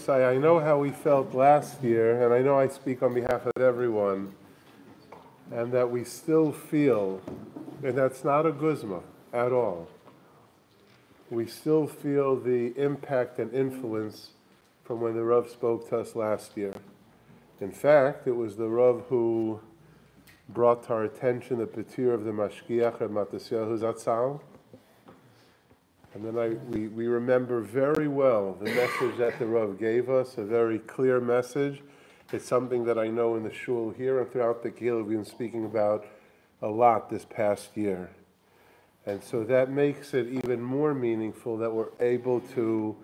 I know how we felt last year, and I know I speak on behalf of everyone, and that we still feel, and that's not a guzma at all, we still feel the impact and influence from when the Rav spoke to us last year. In fact, it was the Rav who brought to our attention the petir of the Mashgiach of Matasyahu Zatzal. And then we remember very well the message that the Rav gave us, a very clear message. It's something that I know in the Shul here and throughout the Kehillah we've been speaking about a lot this past year. And so that makes it even more meaningful that we're able to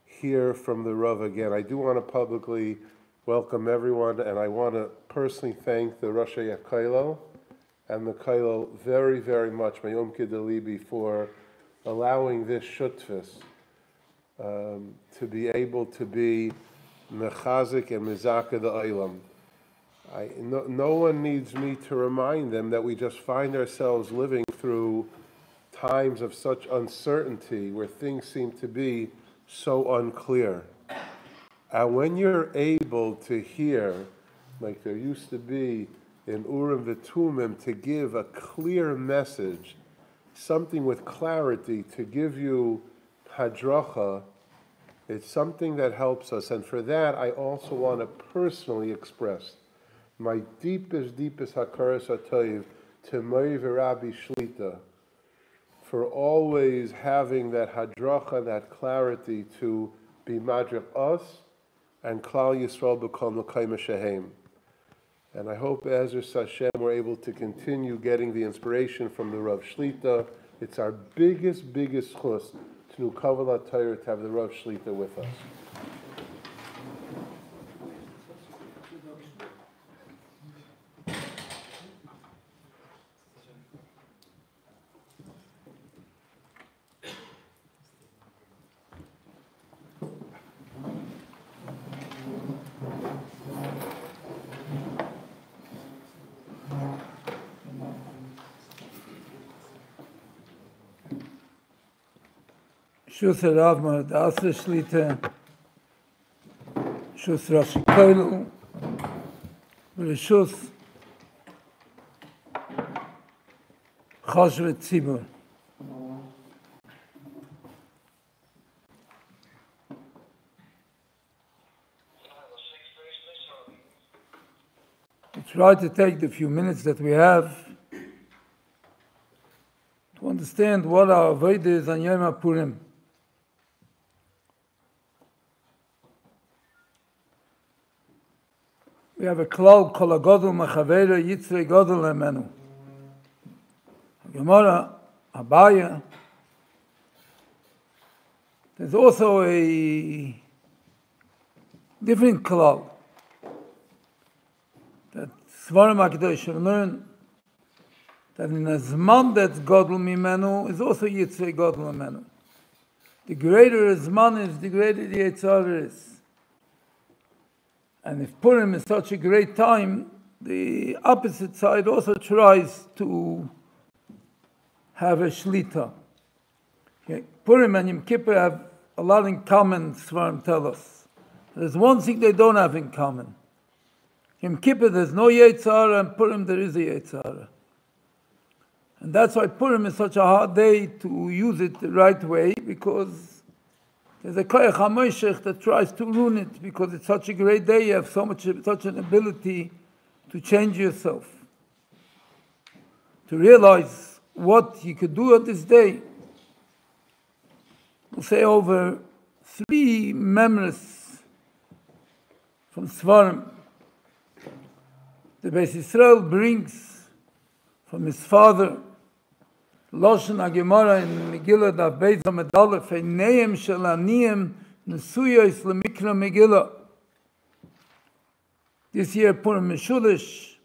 hear from the Rav again. I do want to publicly welcome everyone, and I want to personally thank the Rosh HaKollel and the Kollel very, very much, Mayom Kedalibi, for allowing this shutfus to be able to be mechazik and mezaka the olam. No one needs me to remind them that we just find ourselves living through times of such uncertainty where things seem to be so unclear. And when you're able to hear, like there used to be in Urim V'Tumim, to give a clear message, something with clarity, to give you hadracha, it's something that helps us. And for that, I also want to personally express my deepest hakaras hatoiv to Mori V'Rabbi Shlita for always having that hadracha, that clarity to be madrich us and Klal Yisrael b'kol Mekayim Shehem. And I hope, Ezras Hashem, we're able to continue getting the inspiration from the Rav Shlita. It's our biggest chus to do Kabbalah Torah to have the Rav Shlita with us. Shus HaRav Avrohom Schorr, Shus Rosh HaKollel, Shus Choshev Tzibur. We try to take the few minutes that we have to understand what our avodah is on Yom HaPurim. We have a klal kol hagodol mechaveiro yitzrei godol lemenu. Gemara, Abaya. There's also a different klal that Svarim HaKadosh should learn, that in a zman that's godol mimenu is also yitzrei godol lemenu. The greater a zman is, the greater the Yetzirah is. And if Purim is such a great time, the opposite side also tries to have a shlita. Okay. Purim and Yom Kippur have a lot in common, Svarim tell us. There's one thing they don't have in common. Yom Kippur there's no Yetzirah, and Purim there is a Yetzirah. And that's why Purim is such a hard day to use it the right way, because there's a koyach hamoshech that tries to ruin it, because it's such a great day, you have such an ability to change yourself, to realize what you could do on this day. We'll say over 3 memories from Svarim. The Beis Yisrael brings from his father Loshen HaGemara in Megillah Daf Beis Amud Aleph, Einayim shel aniyim nesuyos lemikra Megillah. This year Purim Meshulish,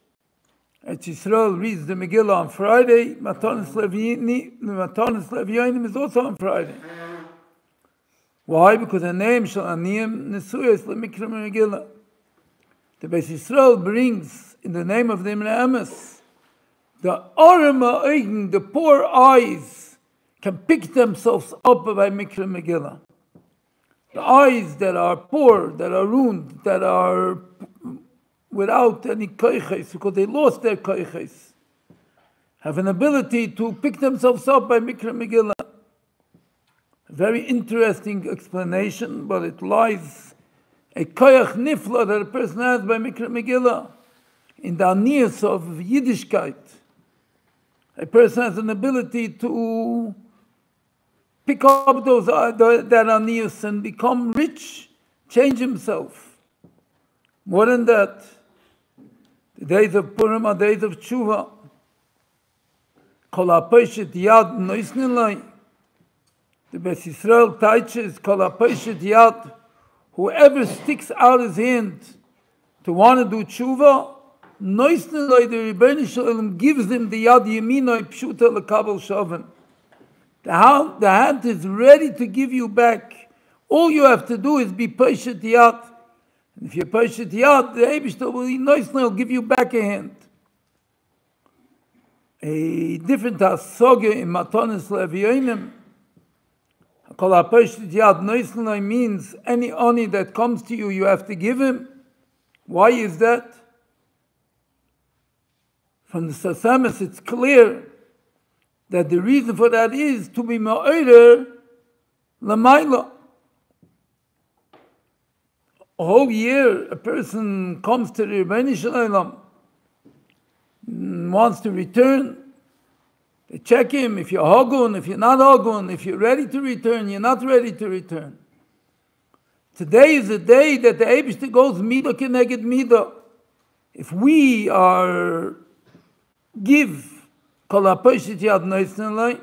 Eretz Yisrael reads the Megillah on Friday. Matanis Levyonim is also on Friday. Why? Because the name Shal Aniyim Nesuyas Lemikra Megillah. The Beis Yisrael brings in the name of the Imre Emes, the Orem Ha'ogen, the poor eyes, can pick themselves up by Mikra Megillah. The eyes that are poor, that are ruined, that are without any koiches, because they lost their koiches, have an ability to pick themselves up by Mikra Megillah. A very interesting explanation, but it lies a koyach nifla that a person has by Mikra Megillah in the aniyas of Yiddishkeit. A person has an ability to pick up that aniyas and become rich, change himself. More than that, the days of Purim are days of tshuva. Kol ha'poshet yad noisnin lay. The Beis Yisrael teaches kol ha'poshet yad. Whoever sticks out his hand to want to do tshuva, noisnin lay, the Rebbeinu Shalom gives him the yad yeminoi pshuta lekabel shavim. The hand is ready to give you back. All you have to do is be poshet yad. And if you're poshet yad, the Eibishter will give you back a hand. A different hasoga in Matonis Leviyonim. Kol ha'poshet yad noisnoi means any oni that comes to you, you have to give him. Why is that? From the Sasamis, it's clear that the reason for that is to be ma'orer l'mayla. A whole year, a person comes to the Rebbeinu Shalom, wants to return. They check him, if you're Hagun, if you're not Hagun, if you're ready to return, you're not ready to return. Today is the day that the Eibishter goes midah keneged midah. If we give kol ha'poshet yad noisnin lay,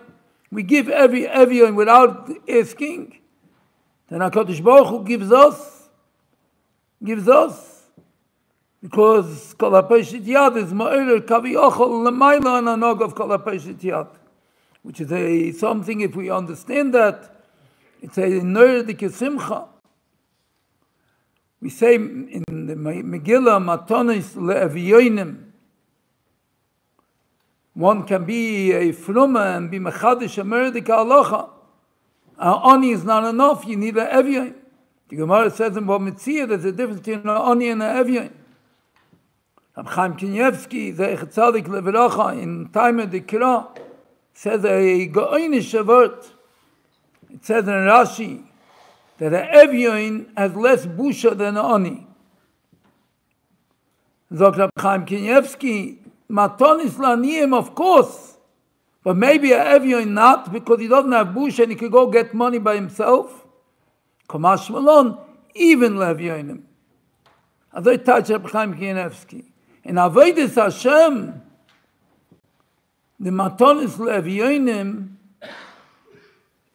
we give everyone without asking, then HaKadosh Baruch Hu gives us. Because kol ha'poshet yad is ma'orer kaviyachol l'mayla and anog of kol ha'poshet yad, which is something, if we understand that, it's a nerdike simcha. We say in the Megillah Matonis le'eviyonim, one can be a fruma and be mechadish a nerdike halacha. Ani is not enough, you need an eviyon. The Gemara says in Bamitzia there's a difference between an ani and an eviyon. Rab Chaim Kanievsky, Zeichet Tzadik Leveracha, in Time of the Kira, says a go'inish word. It says in Rashi that an eviyon has less busha than an ani. Zok Rab Chaim Kanievsky, matonis la'aniyim, of course, but maybe an eviyon not, because he doesn't have busha and he could go get money by himself. Kamash Malon, even le'eviyonim. As I touch Rab Chaim Kanievsky. In Avodas Hashem, the matonis le'eviyonim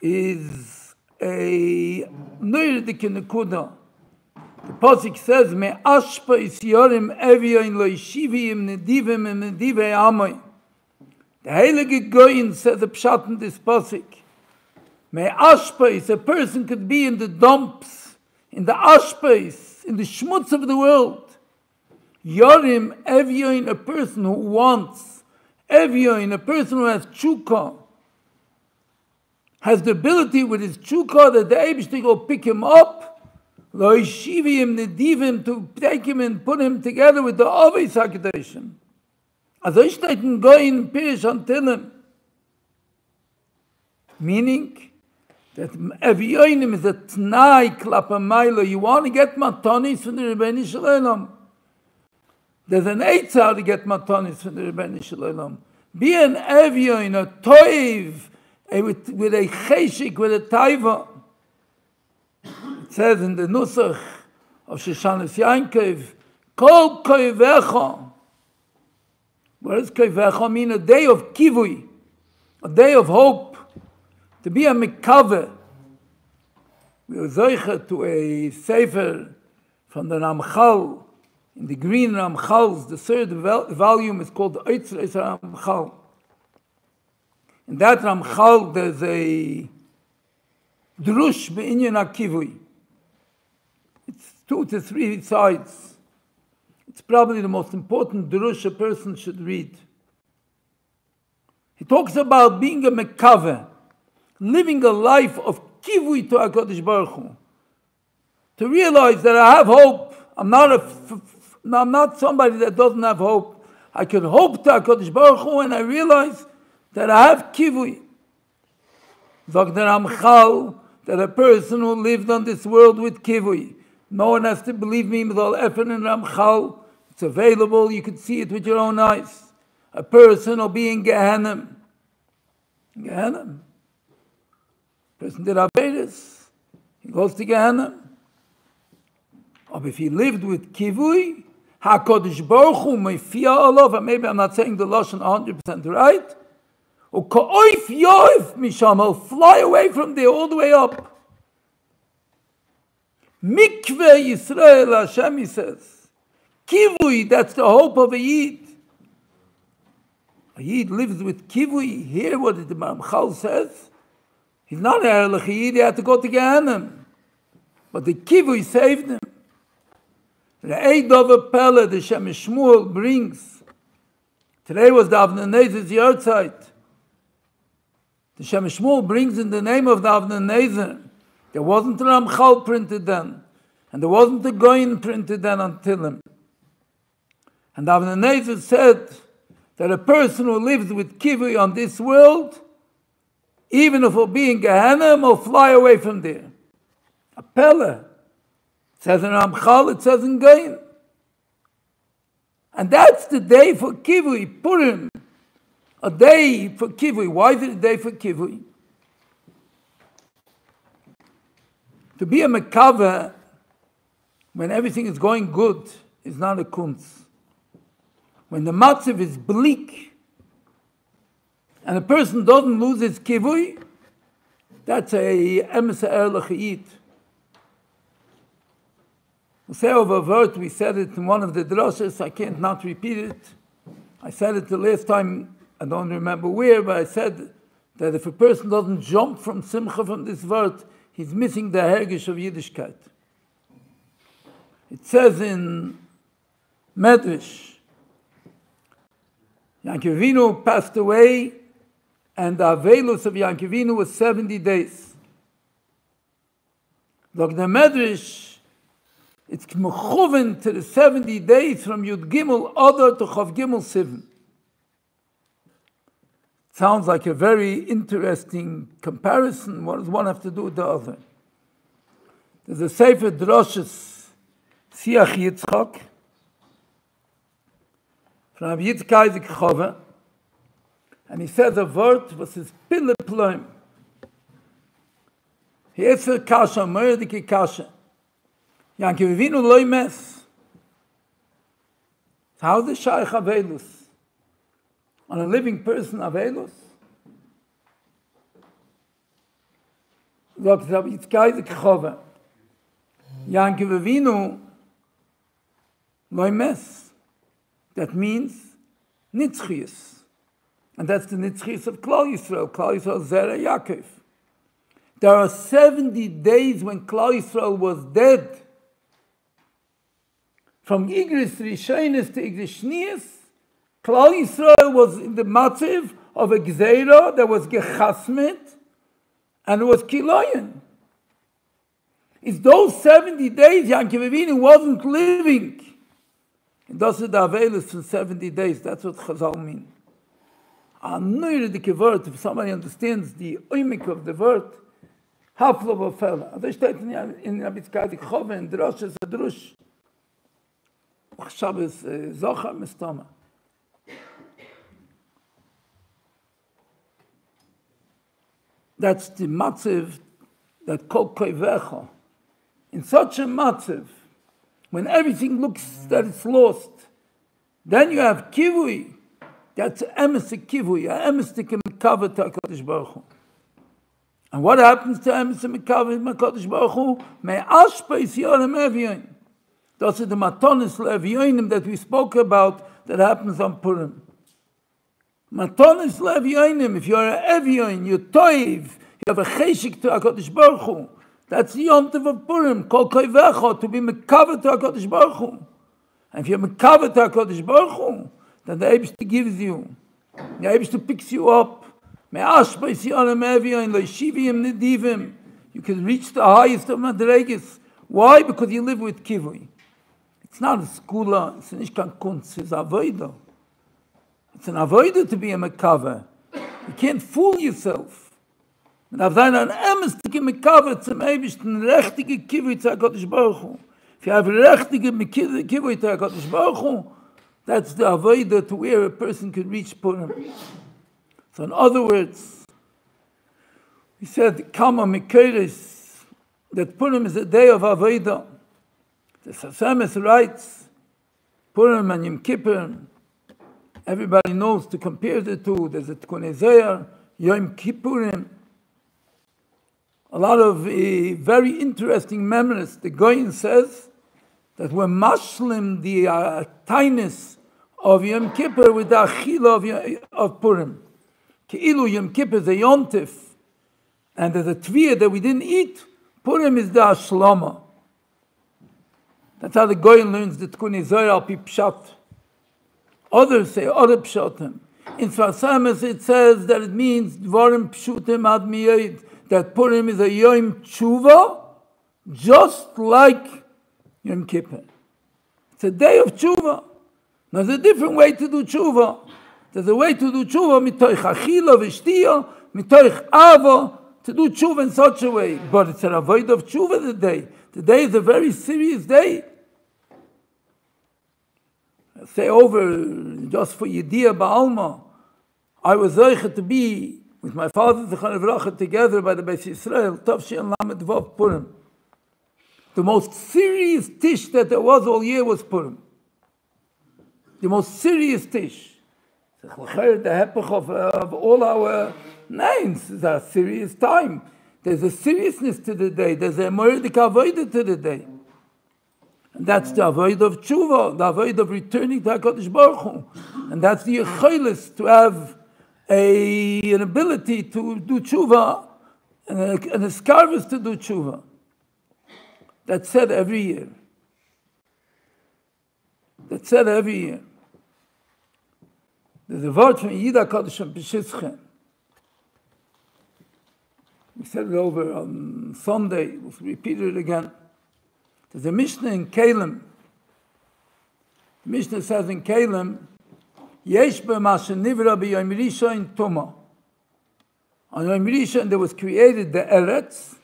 is a nerdike nekuda. The pasuk says, "Me ashpa isyorim eviyon lo yishivim nedivim and nedivei amoy." The Heilige Goyin says the pshat in this pasuk. Me ashpais, a person could be in the dumps, in the ashpais, in the schmutz of the world. Yorim eviyon, a person who wants. Eviyon, a person who has tshuka, has the ability with his tshuka that the Eibishter go pick him up, lo yishivim nedivim, to take him and put him together with the Avos HaKadoshim. As I steht in Goyin Pirish Antillim, meaning that eviyonim is a t'nai klapamayla. You want to get matonis from the Rebbeinu Shalom. There's an eitzah how to get matonis from the Rebbeinu Shalom. Be an eviyon, a toiv, with a cheshik, with a taiva. It says in the Nusach of Shoshanas Yankov, Kol koivecha. What does koivecha mean? A day of kivui, a day of hope. To be a mikaveh. We are zoicha to a sefer from the Ramchal, in the green Ramchals. The third volume is called Eitzeres Ramchal. In that Ramchal, there's a drush be'inyan hakivui. It's 2 to 3 sides. It's probably the most important drush a person should read. He talks about being a mekaveh, living a life of kivui to HaKadosh Baruch Hu. To realize that I have hope. I'm not somebody that doesn't have hope. I can hope to HaKadosh Baruch Hu, and I realize that I have kivui. Zog der Ramchal, that a person who lived on this world with kivui, no one has to believe me, with all effort in Ramchal. It's available, you can see it with your own eyes. A person will be in Gehenna. Gehenna. Person did Averis, he goes to Gehenna. But if he lived with kivui, HaKadosh Baruch Hu mefia olav, and maybe I'm not saying the Lashon 100% right, or ka'oif yoif misham, he'll fly away from there all the way up. Mikveh Yisrael, Hashem, he says. Kivui, that's the hope of a Yid. A Yid lives with kivui. Hear what the Ramchal says. He's not a Erlich Yid, he had to go to Gehenna. But the kivui saved him. The Eid of a Pele, the Shem Shmuel brings. Today was the Avnei Nezer's yahrzeit. The Shem Shmuel brings in the name of the Avnei Nezer. There wasn't a Ramchal printed then. And there wasn't a Goyin printed then until him. And Avnei Nezer said that a person who lives with kivui on this world, even if he'll be in Gehenna, will fly away from there. A Pele. It says in Ramchal, it says in Goyin. And that's the day for kivui, Purim. A day for kivui. Why is it a day for kivui? To be a mekaveh when everything is going good is not a kunz. When the matzav is bleak and a person doesn't lose his kivui, that's a emes ha'erlich yid. We say over a word, we said it in one of the drashas, I can't not repeat it. I said it the last time, I don't remember where, but I said that if a person doesn't jump from simcha from this word, he's missing the hergish of Yiddishkeit. It says in Medrash, Yankov Avinu passed away, and the avelus of Yankov Avinu was 70 days. Like the Medrash, it's mechuven to the 70 days from Yud Gimel Adar to Chav Gimel Sivan. Sounds like a very interesting comparison. What does one have to do with the other? There's a Sefer Droshes, Siach Yitzchak, from Rabbi Yitzchak Isaac Chove, and he says a word, was his Pille Ploim. He has a kasha, Mordecai kasha. Yankov Avinu loy mes. How is the Shaykh Avelus? On a living person, Avelus? Sagt Rabbi Yitzchak Isaac Chove, Yankov Avinu loy mes. That means nitzchius. And that's the nitzchius of Klal Yisrael. Klal Yisrael Zera Yaakov. There are 70 days when Klal Yisrael was dead. From Igris Rishonis to Igris Shnius, Klal Yisrael was in the matziv of a gzeira that was gechasmet, and it was kiloyan. It's those 70 days Yankov Avinu wasn't living. And thus the avelus for 70 days. That's what Chazal mean. If somebody understands the oimik of the word, haflo v'ofela. Das steht in Rabbi Yitzchak Chove, in Droshes Adrush. Shabbos Zochar Mistama. That's the matziv that kol koivecha. In such a matziv, when everything looks that it's lost, then you have kivui. That's emes kivui, emes mekaveh to HaKadosh Baruch Hu. And what happens to emes mekaveh to HaKadosh Baruch Hu? Me ashpeis yorem evyoin. Those are the matonis le'evyoinim that we spoke about that happens on Purim. Matonis le'evyoinim, if you're an evyoin, you're toiv, You have a cheshik to HaKadosh Baruch Hu. That's the yontiv of Purim. Kol koivecha, to be mekaver to HaKadosh Baruch Hu. And if you're mekaver to HaKadosh Baruch Hu, then the Eibishter gives you. The Eibishter picks you up. You can reach the highest of Madregas. Why? Because you live with Kivui. It's not a skula, it's nicht kein Kunst, it's avoida. It's an avoida to be a mekaver. You can't fool yourself. Und auf deiner emestige mekaver zum Eibishten rechtige Kivui zu HaKadosh Baruch Hu. If you have rechtige Kivui to HaKadosh Baruch Hu, that's the avoida to where a person can reach Purim. So in other words, he said, Kama Mikeres, that Purim is a day of avoida. The Sasemis writes, Purim and Yom Kippur, everybody knows to compare the two. There's a Tikkun Ezayah, Yom Kippurim. A lot of very interesting memories. The Goyen says that we're mashlim the tightness of Yom Kippur with the achila of Purim. Ke'ilu Yom Kippur is a yontif, and there's a tviyah that we didn't eat. Purim is the ashlama. That's how the Goyen learns the Tikkun Ezayah al pi pshat. Others say other pshatim. In Sfasamis it says that it means dvarim pshutim ad miyed, that Purim is a yom tshuva, just like Yom Kippur. It's a day of tshuva. Now there's a different way to do tshuva. There's a way to do tshuva mitoich achila v'shtiya, mitoich ava, to do tshuva in such a way. But it's an avoid of tshuva the day. The day is a very serious day. I say over, just for Yediyah Ba'alma, I was zeicha to be with my father Zechariah Avrohom together by the Beis Yisrael, Tavshin Lamed Vav Purim. The most serious tish that there was all year was Purim. The most serious tish. The hepech of all our names is a serious time. There's a seriousness to the day. There's a moedik avodah to the day. And that's the avodah of tshuva, the avodah of returning to HaKadosh Baruch Hu. And that's the yechilis, to have an ability to do tshuva, and a skarvis to do tshuva. That's said every year. That's said every year. There's a word from Yida Kodesh and Peshischem. We said it over on Sunday. We'll repeat it again. There's a Mishnah in Kalim. The Mishnah says in Kalim, Yesh b'mashen nivra b'yom rishon tuma. On Yom Rishon there was created the eretz,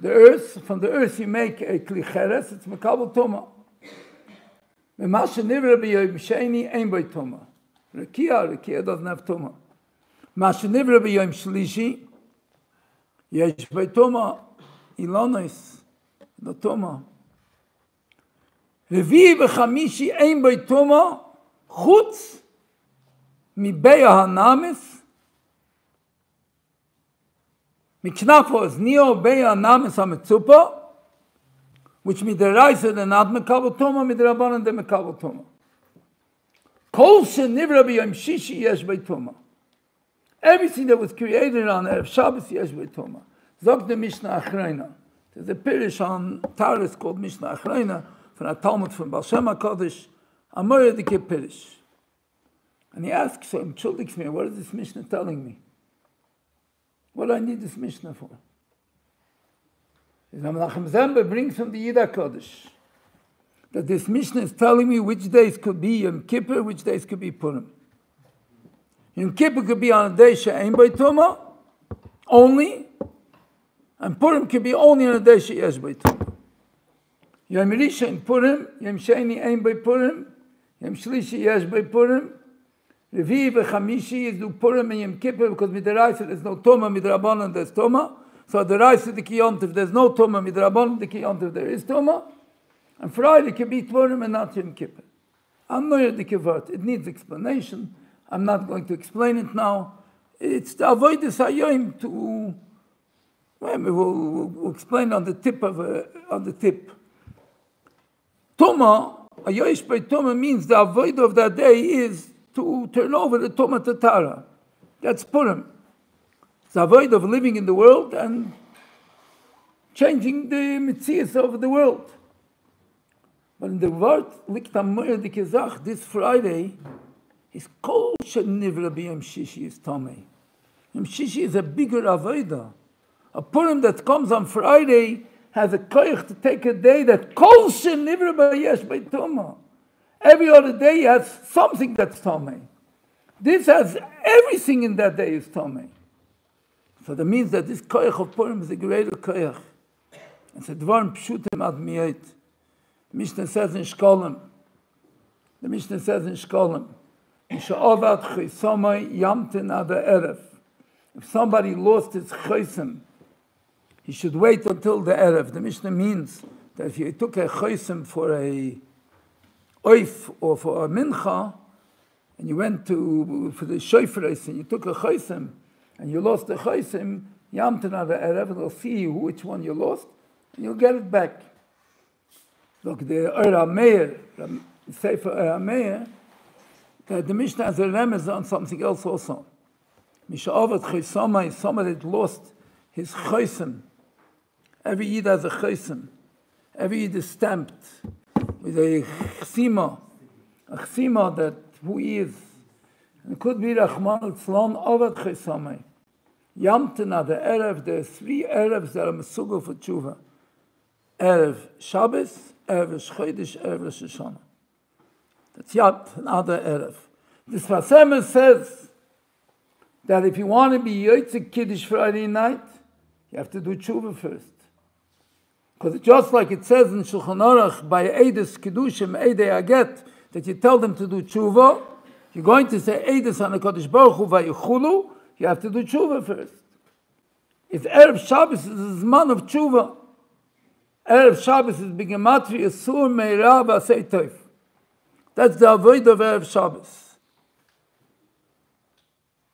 the earth. From the earth you make a kli cheres, it's mekabel tuma. B'mashen nivra b'yom sheni ein by tuma. Rekia doesn't have tuma. Mashen nivra b'yom shlishi, yesh by tuma, ilonis, no tuma. Revi b'chamishi ein by tuma, chutz mibeya hanamis, miknafo is neo beya hanamis hametzupa, which midaraisa the not mekabel tuma, midarabanan de mekabel tuma. Kol shenivra b'yom shishi yesh by tuma. Everything that was created on Erev Shabbos yesh by tuma. Zog the Mishnah Achreina. There's a pirish on Taurus called Mishnah Achreina from a Talmud from Baal Shem HaKadosh. Amor Yedike pirish. And he asks him, Chuldik me, what is this Mishnah telling me? What do I need this Mishnah for? Menachem Zembe brings from the Yida Kodesh that this Mishnah is telling me which days could be Yom Kippur, which days could be Purim. Yom Kippur could be on a day she'ein by Tuma, only, and Purim could be only on a day she'yesh by Tuma. Yom Rishon Purim, Yom Sheni ein by Purim, Yom Shlishi yesh by Purim, Revi v'chamishi is do Purim and Yom Kippur, because midaraisa there's no Tuma, midrabanan there's Tuma. So the Raisa the Kiyontiv, there's no Tuma, midrabanan the Kiyontiv, there is Tuma. And Friday can be Purim and not Yom Kippur. I'm not the Kivot. It needs explanation. I'm not going to explain it now. It's the avoidus hayoim to. Well, we'll explain on the tip on the tip. Tuma, ayoish by Tuma means the avoid of that day is to turn over the Tuma Tatara. That's Purim. It's a void of living in the world and changing the metzias of the world. But in the word, liegt am moedike Zach, this Friday, is kol shenivra b'yom shishi is tamei. Yom shishi is a bigger avodah. A Purim that comes on Friday has a koich to take a day that kol shenivra b'yesh b'tuma. Every other day has something that's tamei. This has everything in that day is tamei. So that means that this koich of Purim is a greater koich. It's a dvarim pshutim ad miyot. The Mishnah says in Shkolim, Misha'avad chaysamai yamtin ad erev. If somebody lost his chaysim, he should wait until the erev. The Mishnah means that if you took a chaysim for a oif or for a mincha, and you went for the shofres and you took a chaysim, and you lost the chaysim, yamtin ad erev, they'll see which one you lost, and you'll get it back. Look, the Meir, the Sefer Meir, the Mishnah has a remez on something else also. Misha'avat chaysamai, somebody that lost his chaysim. Every Yid has a chaysim. Every Yid is stamped with a chsima that who he is. And it could be Rahman al-Tzlan, avat chaysamai. Yamtina, the Erev, there's 3 Erevs that are mesugel for tshuva. Erev Shabbos, Erev Chodesh, Erev Rosh Hashanah. That's yet another Erev. This Vasemer says that if you want to be Yotze Kiddush Friday night, you have to do tshuva first. Because just like it says in Shulchan Aruch, by Eides Kiddushim, Eidei Aget, that you tell them to do tshuva, you're going to say Eides on the Kodesh Baruch Hu Vayichulu, you have to do tshuva first. If Erev Shabbos is the Zman of tshuva, Erev Shabbos is B'gematria Asur Meira B'asei Tov. That's the avoid of Erev Shabbos.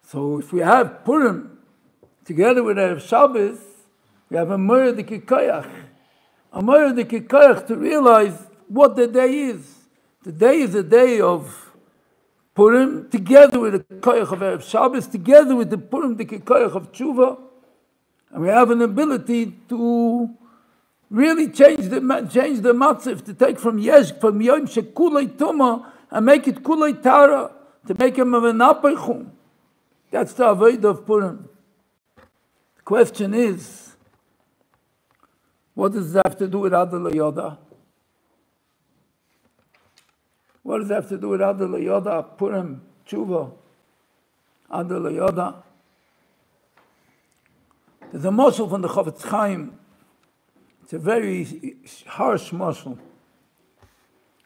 So if we have Purim together with Erev Shabbos, we have a Moed Kikoyach. A Moed Kikoyach to realize what the day is. The day is a day of Purim together with the Koyach of Erev Shabbos, together with the Purim the Kikoyach of Tshuva. And we have an ability to really change the matzif, to take from Yom Shekulei Tuma and make it Kulei Tara, to make him of an apaychum. That's the avodah of Purim. The question is, what does that have to do with Adal Yoda? What does that have to do with Adal Yoda, Purim, Tshuva, Adal Yoda? There's a mashal from the Chavetz Chaim. It's a very harsh mashal.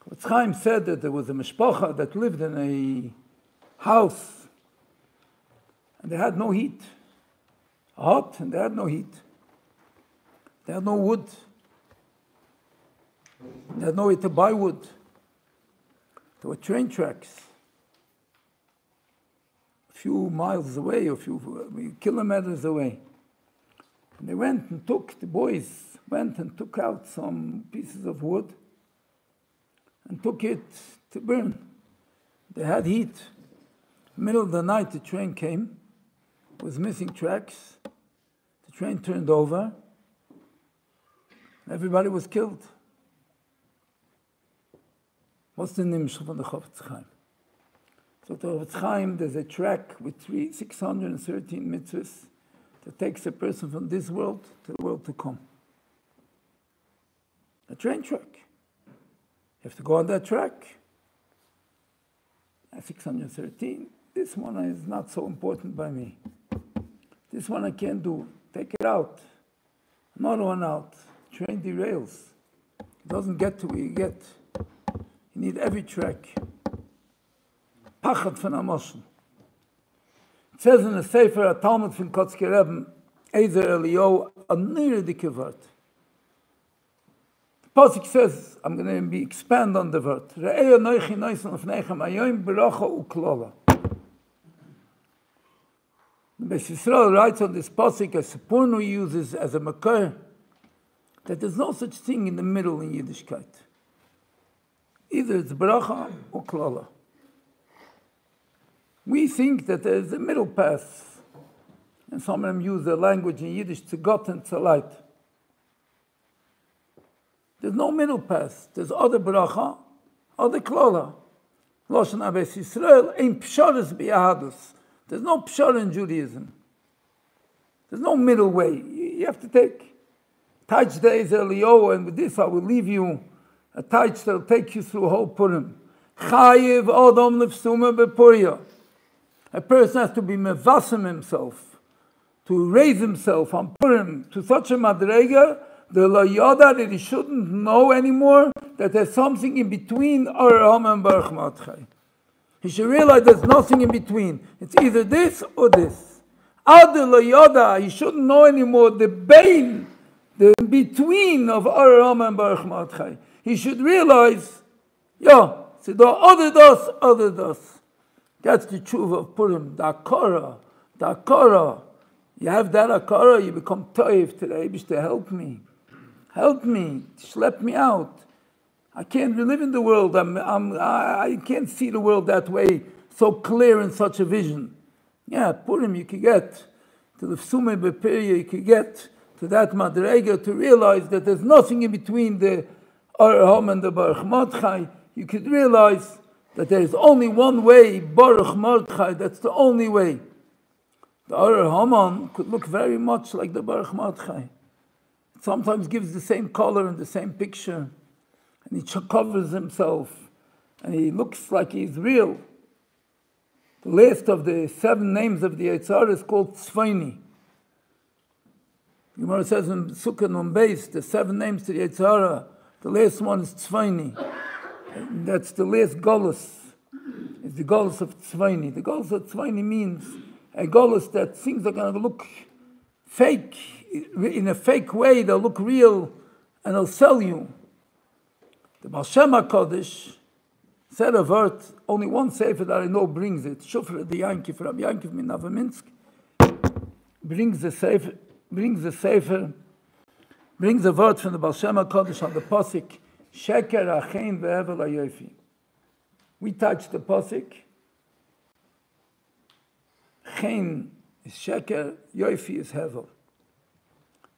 Chavetz Chaim said that there was a mishpacha that lived in a house and they had no heat. Hot, and they had no heat. They had no wood. They had no way to buy wood. There were train tracks a few miles away, a few kilometers away. And they the boys went and took out some pieces of wood and took it to burn. They had heat. Middle of the night, the train came, was missing tracks. The train turned over. Everybody was killed. What's the nimshal from the Chavetz Chaim? So the Chavetz Chaim, there's a track with 613 mitzvahs that takes a person from this world to the world to come. A train track. You have to go on that track. 613. This one is not so important by me. This one I can't do. Take it out. Another one out. Train derails. It doesn't get to where you get. You need every track. Pachat von Amoshel. It says in the Sefer, a Talmud from Kotzke Rebbe, Ezer Eliyahu, a near dike word. The Pasuk says, I'm going to expand on the word. Re'eya noichi noisen lefneichem ayoim beracha uklala. The Beis Yisrael writes on this Pasuk, as Sipurnu uses as a makar, that there's no such thing in the middle in Yiddishkeit. Either it's bracha or klala. We think that there's a middle path. And some of them use the language in Yiddish, Tzegot and Tzalait. There's no middle path. There's other bracha, other klola. Loshen Abbas Yisrael, ein psharas b'yahadus. There's no pshara in Judaism. There's no middle way. You have to take Taich days Eliyahu, and with this I will leave you a Taich that will take you through whole Purim. Chayiv Adam Lefsuma B'Puria. A person has to be mevasim himself, to raise himself on Purim to such a madrega, the layada that he shouldn't know anymore that there's something in between HaRav and Baruch Matchai. He should realize there's nothing in between. It's either this or this. Ad layada, he shouldn't know anymore the bain, the between of HaRav and Baruch Matchai. He should realize, so the other das. That's the tshuva of Purim. The akara. You have that akara, you become toiv to the Eibush to help me, schlep me out. I can't live in the world. I can't see the world that way, so clear in such a vision. Yeah, Purim, you can get to the Fsume Bepirya, you can get to that Madrega to realize that there's nothing in between the Arham and the Baruch Mordechai. You could realize that there is only one way, Baruch Mordechai, that's the only way. The Arham could look very much like the Baruch Mordechai. It sometimes gives the same color and the same picture. And he covers himself, and he looks like he's real. The last of the 7 names of the Yitzhar is called Tzvaini. The Gemara says in Sukkah Nun Beis, the 7 names to the Yitzhara, the last one is Tzvaini. And that's the last Golus. It's the Golus of Tzvaini. The Golus of Tzvaini means a Golus that things are going to look fake. In a fake way, they'll look real, and they'll sell you. The Baal Shem HaKadosh said a word, only one sefer that I know brings it. Shufra the Yankiv, Rabbi Yankiv min Novominsk, brings a word from the Baal Shem HaKadosh on the Pasuk, Sheker Achein Ve'evel HaYofi. We touch the Pasuk. Chen is Sheker, Yofi is Hevel.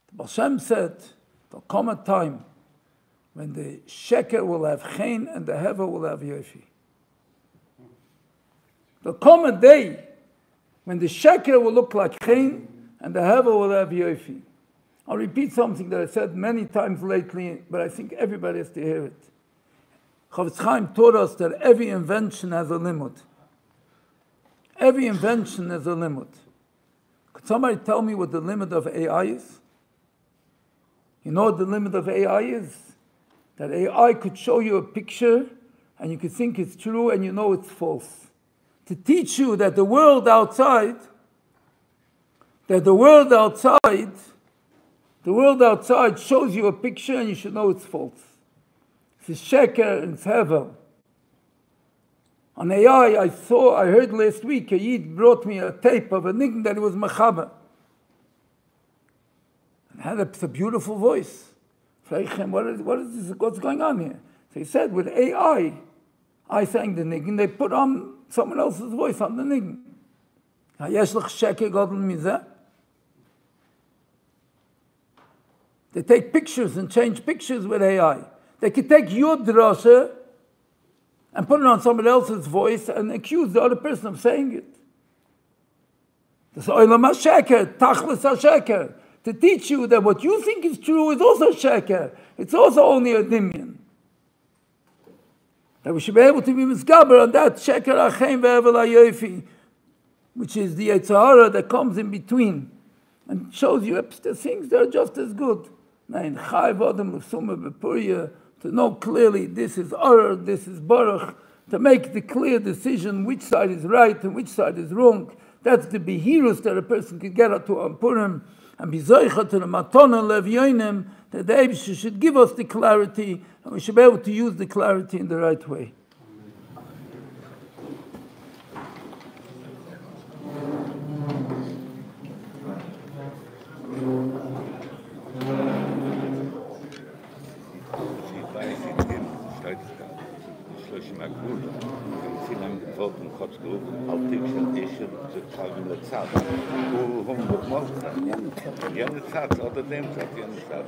The Baal Shem said, there'll come a time when the sheker will have chen and the hevel will have yofi. There'll come a day when the sheker will look like chen and the hevel will have yofi. I'll repeat something that I said many times lately, but I think everybody has to hear it. Chavetz Chaim taught us that every invention has a limit. Every invention has a limit. Could somebody tell me what the limit of AI is? You know what the limit of AI is? That AI could show you a picture and you could think it's true and you know it's false. To teach you that the world outside shows you a picture and you should know it's false. It's sheker and it's hevel. On AI, I heard last week, a Yid brought me a tape of a niggun that he was mechaber. It had a beautiful voice. What's going on here? So he said, with AI, I sang the niggun, they put on someone else's voice on the niggun. They take pictures and change pictures with AI. They could take your drasha and put it on somebody else's voice and accuse the other person of saying it. This oilam ha-sheker, tachlis ha-sheker. To teach you that what you think is true is also sheker. It's also only a dimion. That we should be able to be misgaber on that sheker achein ve'evel hayofi, which is the Yitzhara that comes in between and shows you the things that are just as good. To know clearly this is Ar, this is Baruch, to make the clear decision which side is right and which side is wrong. That's the behirus that a person can get to on Purim. And be zoicha to the matana lev yoinim, that the Eibush should give us the clarity, and we should be able to use the clarity in the right way. Schluss mal gut. Viel am Wochen kurz gut. Altik zu zeigen der Zeit. Wo haben wir gemacht? Ja, der Zeit oder dem Zeit, ja, der Zeit.